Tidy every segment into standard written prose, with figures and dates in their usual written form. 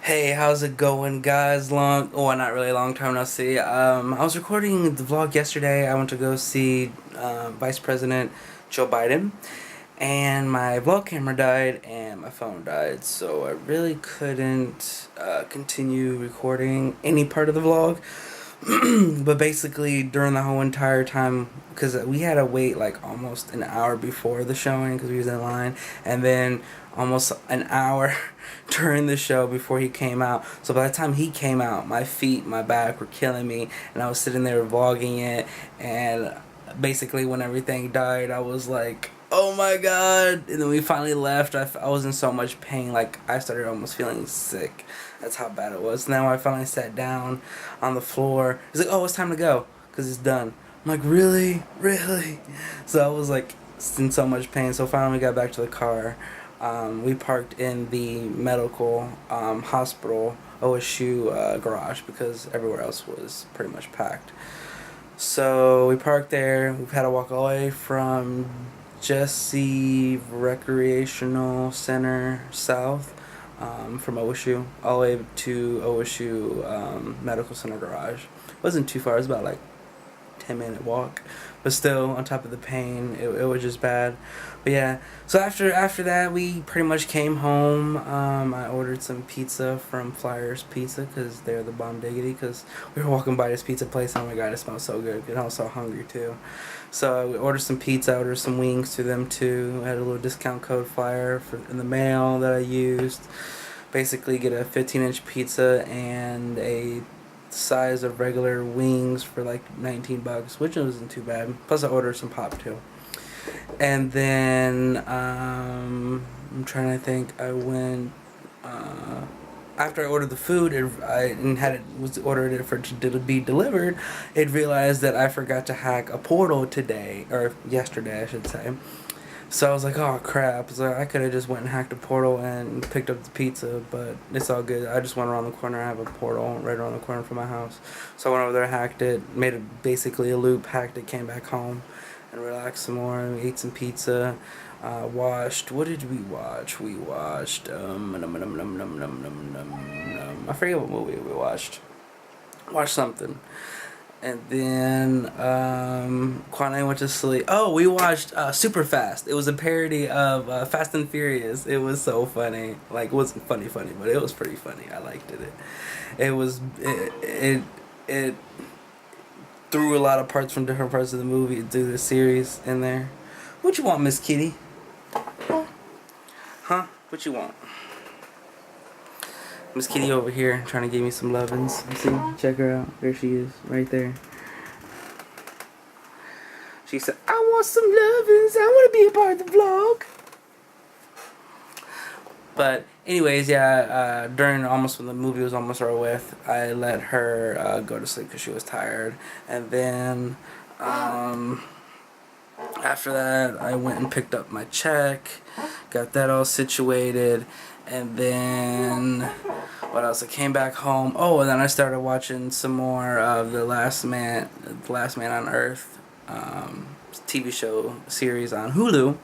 Hey, how's it going, guys? Not really long time no see. I was recording the vlog yesterday. I went to go see Vice President Joe Biden, and my vlog camera died and my phone died, so I really couldn't continue recording any part of the vlog. But basically, during the whole entire time, because we had to wait like almost an hour before the showing because we was in line, and then almost an hour during the show before he came out. So by the time he came out, my feet, my back were killing me, and I was sitting there vlogging it, and basically when everything died, I was like, oh my god. And then we finally left. I was in so much pain, like I started almost feeling sick. That's how bad it was. And then when I finally sat down on the floor, he's like, oh, it's time to go because it's done. I'm like, really? So I was like in so much pain. So finally we got back to the car. We parked in the medical hospital OSU garage because everywhere else was pretty much packed. So we parked there. We've had to walk all the way from Jesse Recreational Center South, from OSU all the way to OSU Medical Center garage. It wasn't too far. It was about like 10-minute walk, but still, on top of the pain, it was just bad. But yeah, so after that, we pretty much came home. I ordered some pizza from Flyers Pizza because they're the bomb diggity, because we were walking by this pizza place, oh my god, it smells so good, and I was so hungry too. So we ordered some pizza, ordered some wings to them too. I had a little discount code flyer in the mail that I used. Basically get a 15-inch pizza and a size of regular wings for like $19, which wasn't too bad. Plus I ordered some pop too. And then I'm trying to think. I went after I ordered the food. Ordered it for to be delivered. It realized that I forgot to hack a portal today, or yesterday I should say. So I was like, oh crap. So I could have just went and hacked a portal and picked up the pizza, but it's all good. I just went around the corner. I have a portal right around the corner from my house. So I went over there, hacked it, made it basically a loop, hacked it, came back home and relaxed some more. We ate some pizza, watched, what did we watch? We watched, I forget what movie we watched. Watched something. And then Kwane went to sleep. Oh, we watched Super Fast. It was a parody of Fast and Furious. It was so funny. Like, it wasn't funny, but it was pretty funny. I liked it. It threw a lot of parts from different parts of the movie through the series in there. What you want, Miss Kitty? Huh? What you want? Miss Kitty over here trying to give me some lovin's. See? Check her out. There she is. Right there. She said, I want some lovin's. I want to be a part of the vlog. But anyways, yeah, during almost when the movie was almost over with, I let her go to sleep because she was tired. And then after that, I went and picked up my check. Got that all situated. And then what else? I came back home. Oh, and then I started watching some more of the Last Man on Earth TV show series on Hulu,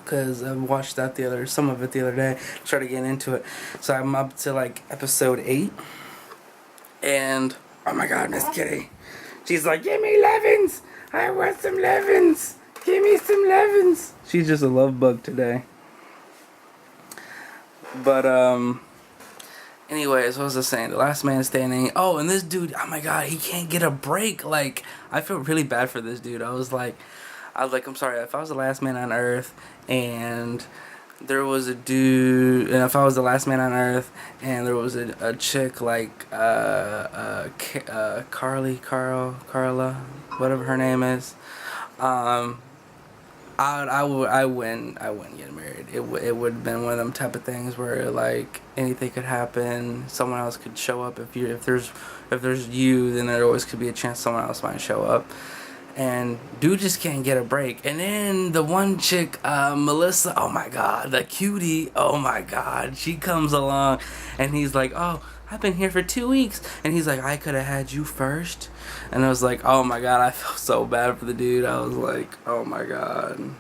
because I watched that some of it the other day. Started getting into it, so I'm up to like episode 8. And oh my god, Miss Kitty, she's like, give me Levins. I want some Levins. Give me some Levins. She's just a love bug today. But anyways, what was I saying? The Last Man Standing. Oh, and this dude, oh my god, he can't get a break. Like, I feel really bad for this dude. I was like, I'm sorry, if I was the last man on Earth and there was a dude, and if I was the last man on Earth and there was a chick like Carla, whatever her name is, I wouldn't get married. It would have been one of them type of things where like anything could happen. Someone else could show up. If there's you, then there always could be a chance someone else might show up. And dude just can't get a break. And then the one chick, Melissa, oh my god, the cutie, oh my god, she comes along and he's like, oh, I've been here for 2 weeks. And he's like, I could have had you first. And I was like, oh my god, I felt so bad for the dude. I was like, oh my god.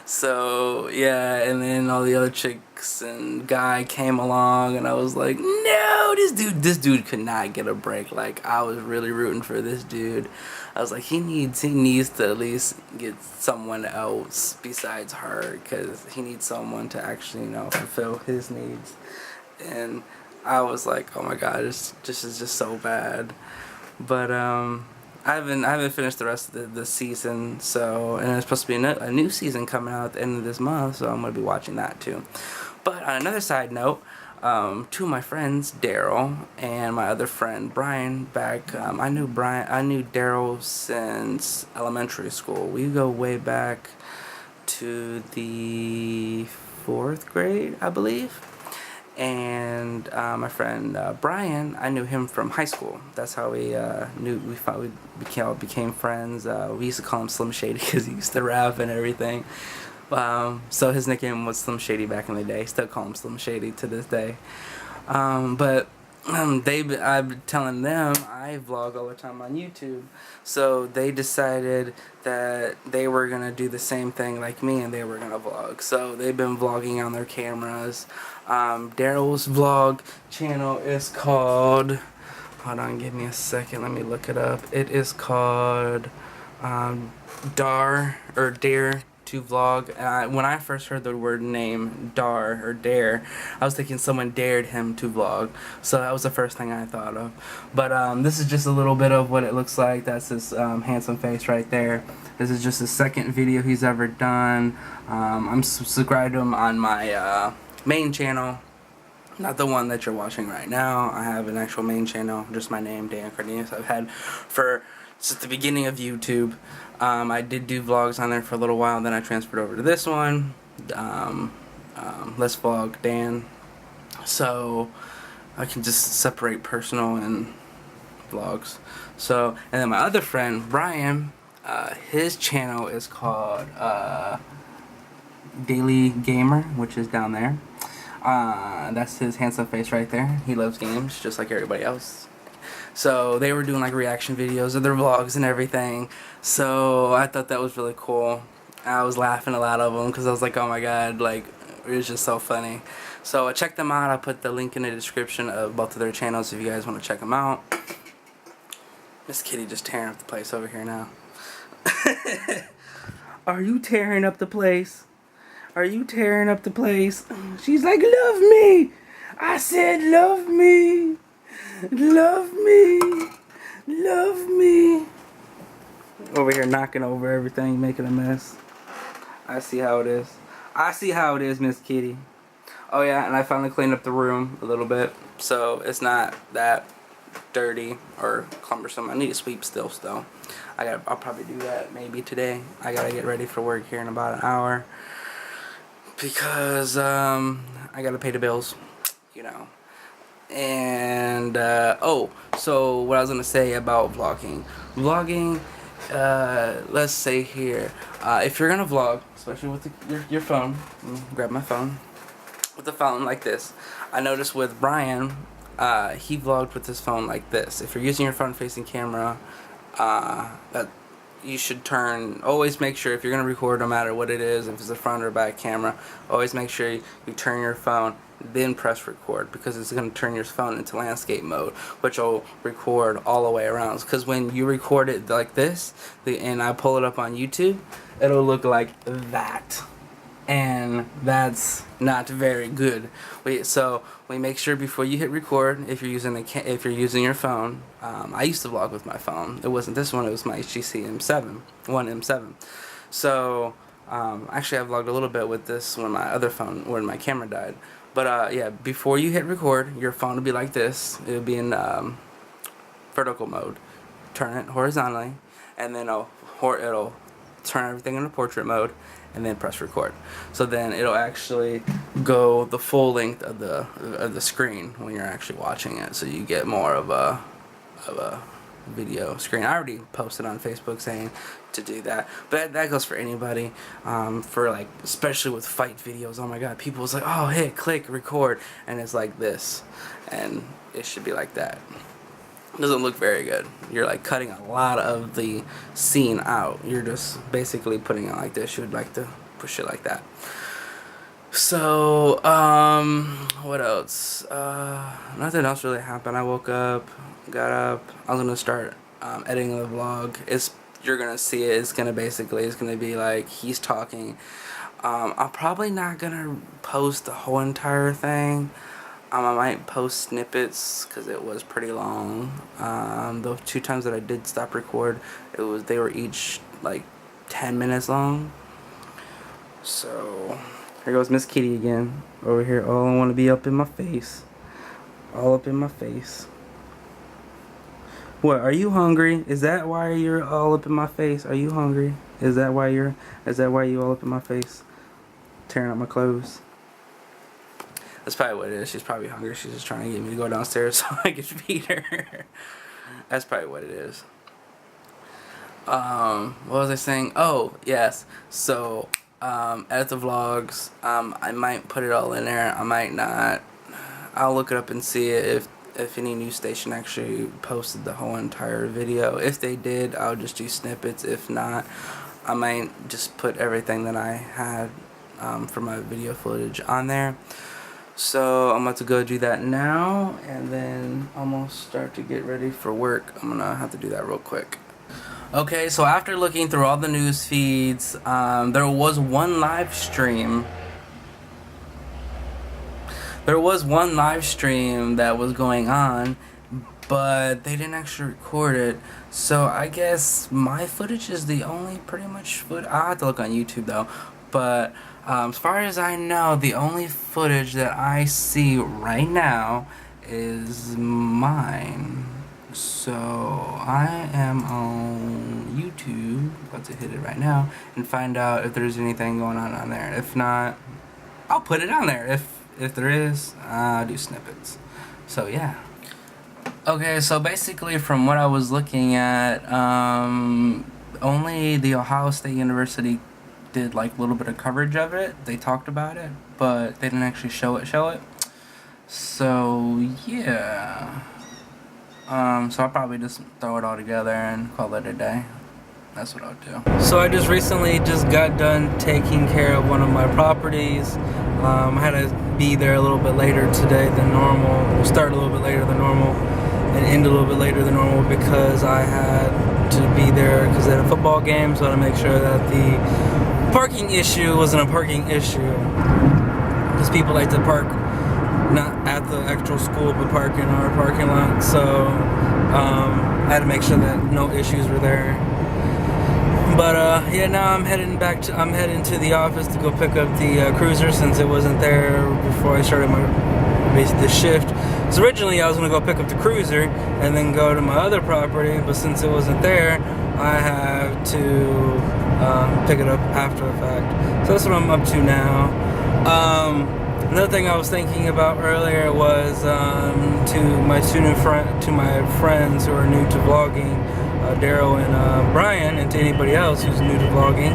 So yeah, and then all the other chicks and guy came along, and I was like, no, this dude could not get a break. Like, I was really rooting for this dude. I was like, he needs to at least get someone else besides her, because he needs someone to actually, fulfill his needs. And I was like, oh my god, this is just so bad. But I haven't finished the rest of the season, so, and there's supposed to be a new season coming out at the end of this month, so I'm gonna be watching that too. But on another side note, two of my friends, Daryl and my other friend Brian, I knew Daryl since elementary school. We go way back to the 4th grade, I believe. And my friend Brian, I knew him from high school. That's how we became friends. We used to call him Slim Shady because he used to rap and everything. So his nickname was Slim Shady back in the day. Still call him Slim Shady to this day. But I've been telling them I vlog all the time on YouTube, so they decided that they were gonna do the same thing like me, and they were gonna vlog. So they've been vlogging on their cameras. Daryl's vlog channel is called, hold on, give me a second, let me look it up. It is called Dare to Vlog. When I first heard the word name Dare, I was thinking someone dared him to vlog, so that was the first thing I thought of. But this is just a little bit of what it looks like. That's his handsome face right there. This is just the second video he's ever done. I'm subscribed to him on my main channel, not the one that you're watching right now. I have an actual main channel, just my name, Dan Cardenas. I've had for since the beginning of YouTube. I did do vlogs on there for a little while, then I transferred over to this one, Let's Vlog Dan, so I can just separate personal and vlogs. So, and then my other friend Brian, his channel is called Daily Gamer, which is down there. That's his handsome face right there. He loves games just like everybody else. So they were doing like reaction videos of their vlogs and everything. So I thought that was really cool. I was laughing a lot of them because I was like, oh my god, like, it was just so funny. So check them out. I'll put the link in the description of both of their channels if you guys want to check them out. Miss Kitty just tearing up the place over here now. Are you tearing up the place? Are you tearing up the place? She's like, love me. I said, love me. Love me. Love me. Over here knocking over everything, making a mess. I see how it is. I see how it is, Miss Kitty. Oh yeah, and I finally cleaned up the room a little bit, so it's not that dirty or cumbersome. I need to sweep still. I'll probably do that maybe today. I gotta get ready for work here in about an hour because I gotta pay the bills, And oh, so what I was gonna say about vlogging, let's say here, if you're gonna vlog, especially with your phone, grab my phone, with the phone like this. I noticed with Brian, he vlogged with his phone like this. If you're using your front facing camera, that you should always make sure if you're gonna record, no matter what it is, if it's a front or back camera, always make sure you turn your phone, then press record, because it's going to turn your phone into landscape mode, which will record all the way around. Because when you record it like this, and I pull it up on YouTube, it'll look like that, and that's not very good. So we make sure before you hit record, if you're using your phone. I used to vlog with my phone. It wasn't this one. It was my HTC M7. So actually, I vlogged a little bit with this when my camera died. But yeah, before you hit record, your phone will be like this. It'll be in vertical mode. Turn it horizontally, and then it'll turn everything into portrait mode, and then press record. So then it'll actually go the full length of the screen when you're actually watching it. So you get more of a video screen. I already posted on Facebook saying to do that, but that goes for anybody, for like, especially with fight videos. Oh my god, people was like, oh hey, click record, and it's like this, and it should be like that. It doesn't look very good. You're like cutting a lot of the scene out. You're just basically putting it like this. You would like to for shit like that. So, what else? Nothing else really happened. I woke up, got up. I was gonna start editing the vlog. You're gonna see it. It's gonna be like he's talking. I'm probably not gonna post the whole entire thing. I might post snippets because it was pretty long. The 2 times that I did stop record, they were each like 10 minutes long. So here goes Miss Kitty again over here. Oh, I want to be up in my face. All up in my face. What, are you hungry? Is that why you're all up in my face? Are you hungry? Is that why you all up in my face? Tearing up my clothes. That's probably what it is. She's probably hungry. She's just trying to get me to go downstairs so I can feed her. That's probably what it is. What was I saying? Oh, yes. So, edit the vlogs. I might put it all in there. I might not. I'll look it up and see if any news station actually posted the whole entire video. If they did, I'll just do snippets. If not, I might just put everything that I had for my video footage on there. So I'm about to go do that now, and then almost start to get ready for work. I'm gonna have to do that real quick. Okay, so after looking through all the news feeds, there was one live stream. There was one live stream that was going on, but they didn't actually record it. So I guess my footage is the only pretty much footage. I'll have to look on YouTube though. But as far as I know, the only footage that I see right now is mine. So I am on YouTube, about to hit it right now, and find out if there's anything going on there. If not, I'll put it on there. If there is, I'll do snippets. So yeah. Okay, so basically from what I was looking at, only the Ohio State University did like a little bit of coverage of it. They talked about it, but they didn't actually show it. So yeah. So I'll probably just throw it all together and call it a day. That's what I'll do. So I just recently got done taking care of one of my properties. I had to be there a little bit later today than normal. We'll start a little bit later than normal and end a little bit later than normal because I had to be there because they had a football game, so I had to make sure that the parking issue wasn't a parking issue. Because people like to park not at the actual school but park in our parking lot, so I had to make sure that no issues were there. But yeah, now I'm heading to the office to go pick up the cruiser since it wasn't there before I started the shift. So originally I was gonna go pick up the cruiser and then go to my other property, but since it wasn't there, I have to pick it up after the fact. So that's what I'm up to now. Another thing I was thinking about earlier was to my friends who are new to vlogging, Daryl and Brian, and to anybody else who's new to vlogging.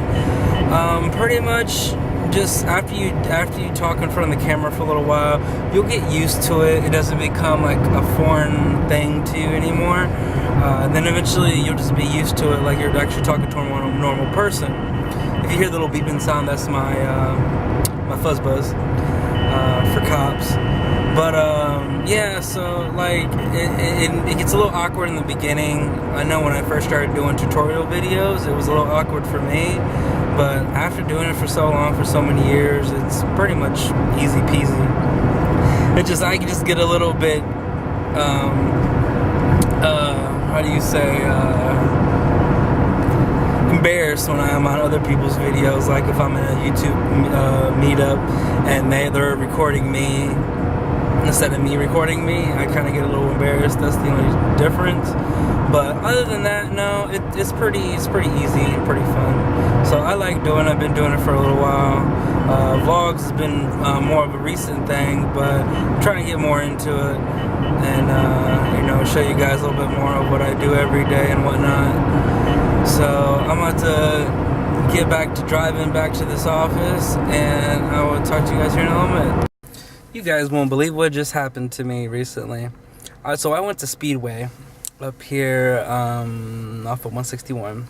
Pretty much just after you talk in front of the camera for a little while, you'll get used to it. It doesn't become like a foreign thing to you anymore. Then eventually you'll just be used to it, like you're actually talking to a normal person. If you hear the little beeping sound, that's my fuzz buzz. For cops. But yeah, so like it gets a little awkward in the beginning. I know when I first started doing tutorial videos, it was a little awkward for me, but after doing it for so long, for so many years, it's pretty much easy peasy. I can just get a little bit how do you say, embarrassed when I am on other people's videos. Like if I'm in a YouTube meetup and they're recording me instead of me recording me, I kind of get a little embarrassed. That's the only difference. But other than that, no, it's pretty easy and pretty fun. So I like doing it. I've been doing it for a little while. Vlogs has been more of a recent thing, but I'm trying to get more into it and show you guys a little bit more of what I do every day and whatnot. So I'm about to get back to driving back to this office, and I will talk to you guys here in a moment. You guys won't believe what just happened to me recently. So I went to Speedway up here off of 161,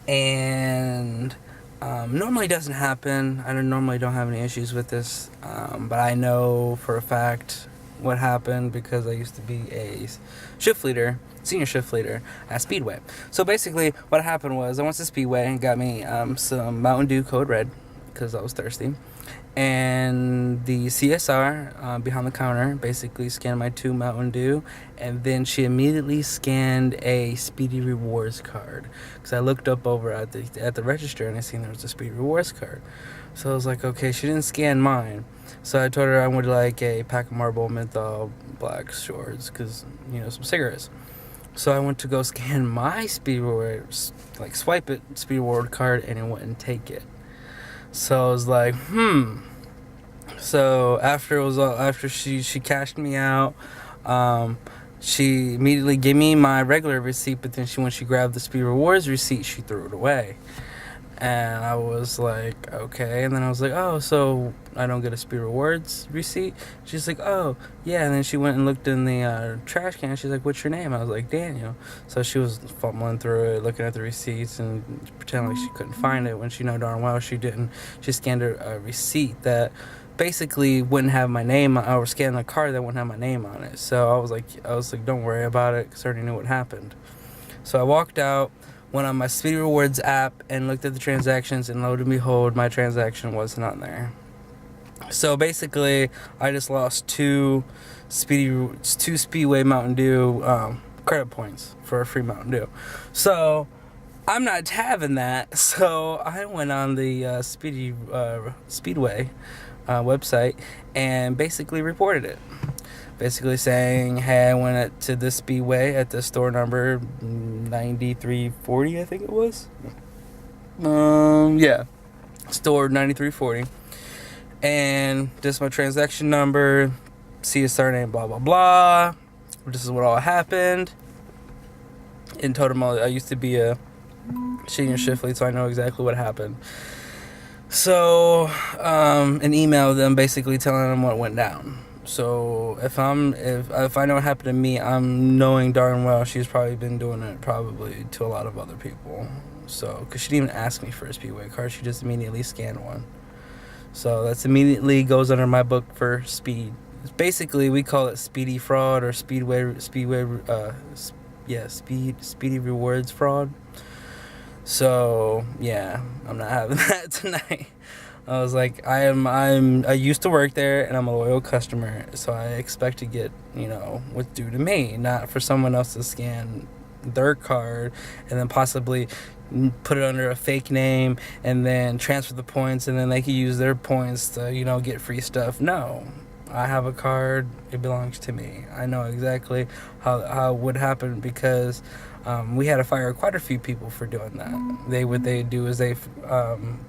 and Normally doesn't happen. I normally don't have any issues with this, but I know for a fact what happened because I used to be a shift leader, senior shift leader at Speedway. So basically, what happened was I went to Speedway and got me some Mountain Dew Code Red because I was thirsty. And the CSR behind the counter basically scanned my 2 Mountain Dew, and then she immediately scanned a Speedy Rewards card because I looked up over at the register and I seen there was a Speedy Rewards card. So I was like, okay, she didn't scan mine. So I told her I would like a pack of Marlboro Menthol Black Shorts because, some cigarettes. So I went to go scan my Speedy Rewards, like swipe it, Speedy Reward card, and it wouldn't take it. So I was like, So after she cashed me out, she immediately gave me my regular receipt, but then when she grabbed the Speed Rewards receipt, she threw it away. And I was like, okay. And then I was like, oh, so I don't get a Speed Rewards receipt? She's like, oh, yeah. And then she went and looked in the trash can. She's like, what's your name? I was like, Daniel. So she was fumbling through it, looking at the receipts and pretending like she couldn't find it when she know darn well she didn't. She scanned a receipt that basically wouldn't have my name on, or scanned a card that wouldn't have my name on it. So I was like, don't worry about it because I already knew what happened. So I walked out, went on my Speedy Rewards app and looked at the transactions, and lo and behold, my transaction was not there. So basically, I just lost two Speedway Mountain Dew credit points for a free Mountain Dew. So I'm not having that. So I went on the Speedway website and basically reported it. Basically saying, hey, I went to this Speedway at the store number 9340, I think it was. Yeah, store 9340. And this is my transaction number, CSR name, blah, blah, blah. This is what all happened. In total, I used to be a senior shift lead, so I know exactly what happened. So, an email them basically telling them what went down. So if I know what happened to me, I'm knowing darn well she's probably been doing it probably to a lot of other people. So, because she didn't even ask me for a Speedway card, she just immediately scanned one. So that's immediately goes under my book for speed. Basically, we call it speedy fraud or Speedy Rewards fraud. So yeah, I'm not having that tonight. I was like, I used to work there and I'm a loyal customer, so I expect to get, what's due to me, not for someone else to scan their card and then possibly put it under a fake name and then transfer the points and then they can use their points to, get free stuff. No. I have a card, it belongs to me. I know exactly how it would happen because we had to fire quite a few people for doing that. What they do is they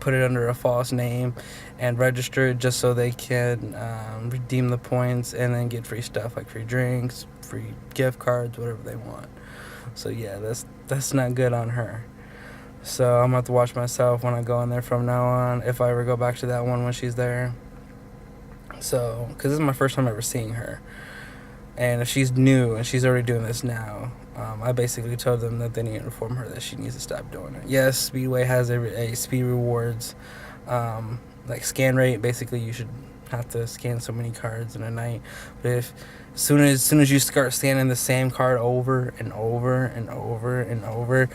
put it under a false name and register it just so they can redeem the points and then get free stuff like free drinks, free gift cards, whatever they want. So yeah, that's not good on her. So I'm gonna have to watch myself when I go in there from now on if I ever go back to that one when she's there. So, because this is my first time ever seeing her. And if she's new and she's already doing this now, I basically told them that they need to inform her that she needs to stop doing it. Yes, Speedway has a Speed Rewards like scan rate. Basically, you should have to scan so many cards in a night. But as soon as you start scanning the same card over and over and over and over,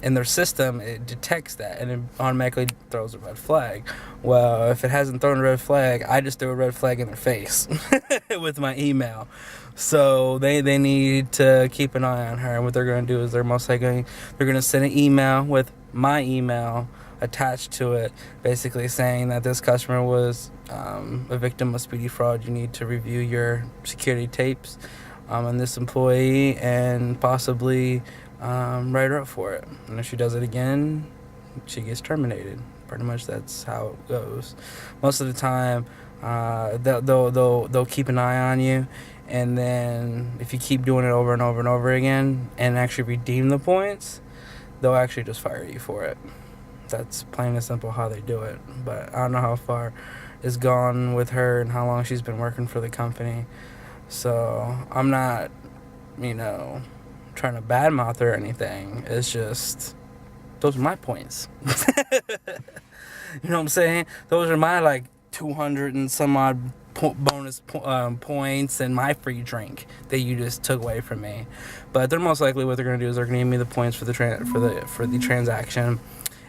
in their system, it detects that and it automatically throws a red flag. Well, if it hasn't thrown a red flag, I just threw a red flag in their face with my email. So they need to keep an eye on her. And what they're going to do is they're going to send an email with my email attached to it, basically saying that this customer was a victim of speedy fraud. You need to review your security tapes on this employee and possibly write her up for it. And if she does it again, she gets terminated. Pretty much that's how it goes. Most of the time, they'll keep an eye on you, and then if you keep doing it over and over and over again and actually redeem the points, they'll actually just fire you for it. That's plain and simple how they do it. But I don't know how far it's gone with her and how long she's been working for the company. So I'm not, trying to badmouth her or anything. It's just those are my points. You know what I'm saying? Those are my like 200 and some odd bonus points and my free drink that you just took away from me. But they're most likely what they're gonna do is they're gonna give me the points for the transaction,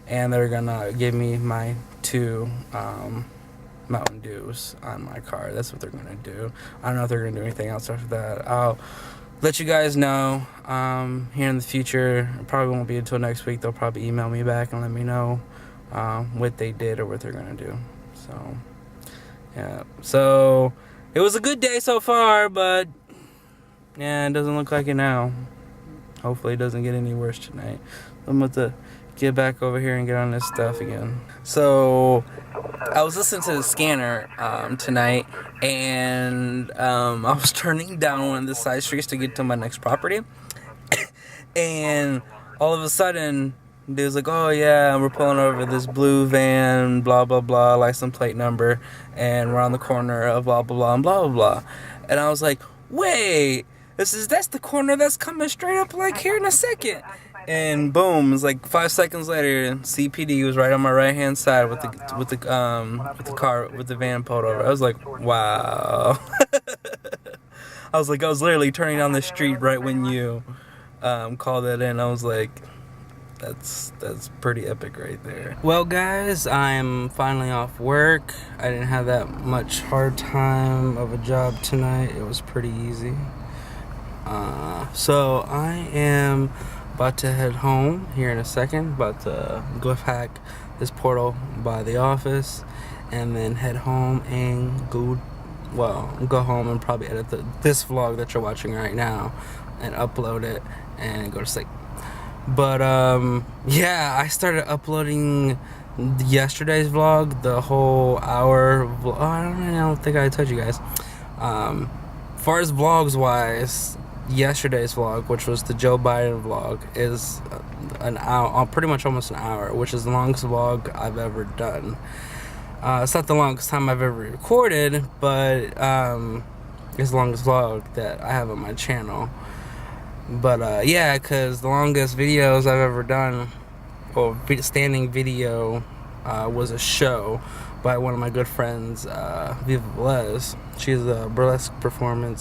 and they're gonna give me my 2 Mountain Dews on my card. That's what they're gonna do. I don't know if they're gonna do anything else after that. I'll let you guys know here in the future. It probably won't be until next week. They'll probably email me back and let me know what they did or what they're gonna do. So yeah, so it was a good day so far, but yeah, it doesn't look like it now. Hopefully it doesn't get any worse tonight. I'm about to get back over here and get on this stuff again. So I was listening to the scanner tonight, and I was turning down one of the side streets to get to my next property, and all of a sudden they was like, oh yeah, we're pulling over this blue van, blah blah blah, license plate number, and we're on the corner of blah blah blah and blah blah blah. And I was like, wait, that's the corner that's coming straight up like here in a second. And boom, it's like 5 seconds later, CPD was right on my right hand side with the van pulled over. I was like, wow. I was literally turning down the street right when you called that in. I was like, that's pretty epic right there. Well guys, I'm finally off work. I didn't have that much hard time of a job tonight. It was pretty easy. So I am about to head home here in a second. About to glyph hack this portal by the office, and then head home and go home and probably edit this vlog that you're watching right now and upload it and go to sleep. But yeah, I started uploading yesterday's vlog, the whole hour vlog. I don't think I told you guys. As far as vlogs wise, yesterday's vlog, which was the Joe Biden vlog, is an hour, pretty much almost an hour, which is the longest vlog I've ever done. It's not the longest time I've ever recorded, but it's the longest vlog that I have on my channel. But yeah, because the longest videos I've ever done, or standing video, was a show by one of my good friends, Viva Velez. She's a burlesque performer,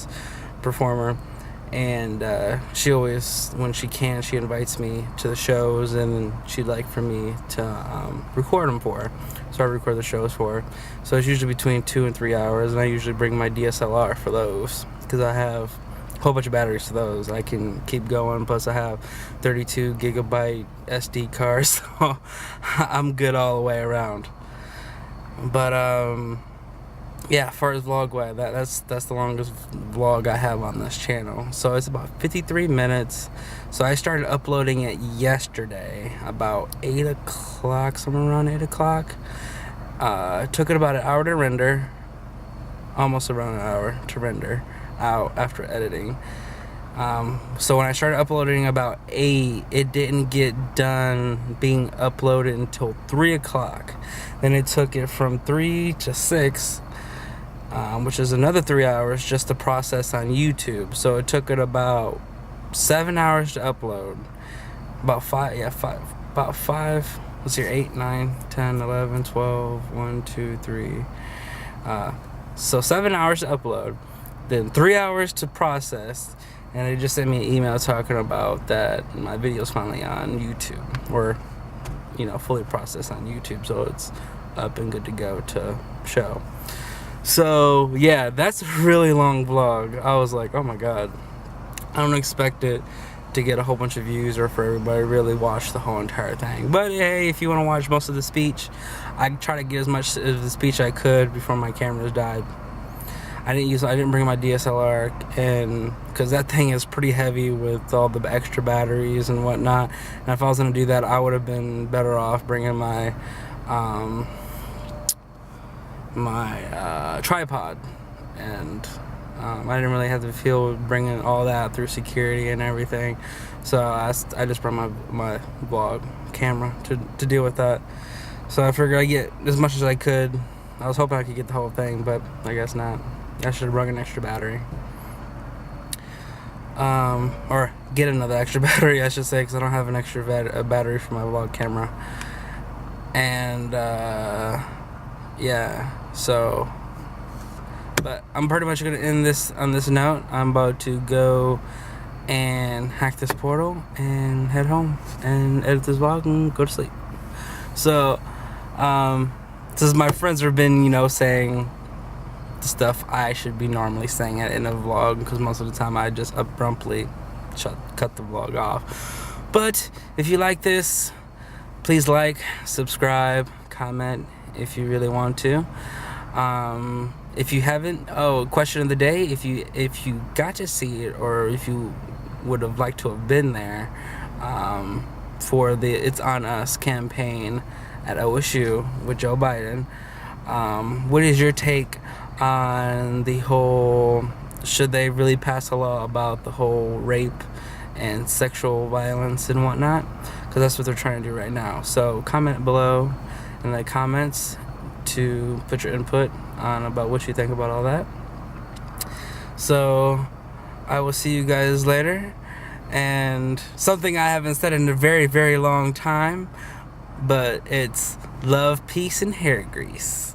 and she always, when she can, she invites me to the shows, and she'd like for me to record them for her. So I record the shows for her. So it's usually between 2 and 3 hours, and I usually bring my DSLR for those, because I have a whole bunch of batteries to those. I can keep going, plus I have 32 gigabyte SD cards, so I'm good all the way around. But yeah, as far as vlog wise, that's the longest vlog I have on this channel. So it's about 53 minutes. So I started uploading it yesterday about 8 o'clock, somewhere around 8 o'clock. It took it about an hour to render, almost around an hour to render out after editing. So when I started uploading about 8, it didn't get done being uploaded until 3 o'clock. Then it took it from 3 to 6, which is another 3 hours just to process on YouTube. So it took it about 7 hours to upload. About 5, let's see, 8, 9, 10, 11, 12, 1, 2, 3. So 7 hours to upload, then 3 hours to process, and they just sent me an email talking about that my video's finally on YouTube, or, you know, fully processed on YouTube, so it's up and good to go to show. So yeah, that's a really long vlog. I was like, oh my god, I don't expect it to get a whole bunch of views or for everybody to really watch the whole entire thing. But hey, if you want to watch most of the speech, I try to get as much of the speech I could before my cameras died. I didn't bring my DSLR, and because that thing is pretty heavy with all the extra batteries and whatnot. And if I was gonna do that, I would have been better off bringing my tripod, and I didn't really have to feel bringing all that through security and everything. So I just brought my vlog camera to deal with that. So I figured I'd get as much as I could. I was hoping I could get the whole thing, but I guess not. I should have brought an extra battery. or get another extra battery, I should say, because I don't have an extra battery for my vlog camera. And yeah, so, but I'm pretty much gonna end this on this note. I'm about to go and hack this portal and head home and edit this vlog and go to sleep. So since my friends have been, saying the stuff I should be normally saying at the end of a vlog, because most of the time I just abruptly cut the vlog off. But if you like this, please like, subscribe, comment if you really want to. If you haven't, question of the day, if you got to see it, or if you would have liked to have been there for the It's On Us campaign at OSU with Joe Biden, what is your take on the whole, should they really pass a law about the whole rape and sexual violence and whatnot? Because that's what they're trying to do right now. So comment below in the comments to put your input on about what you think about all that. So I will see you guys later. And something I haven't said in a very, very long time, but it's love, peace, and hair grease.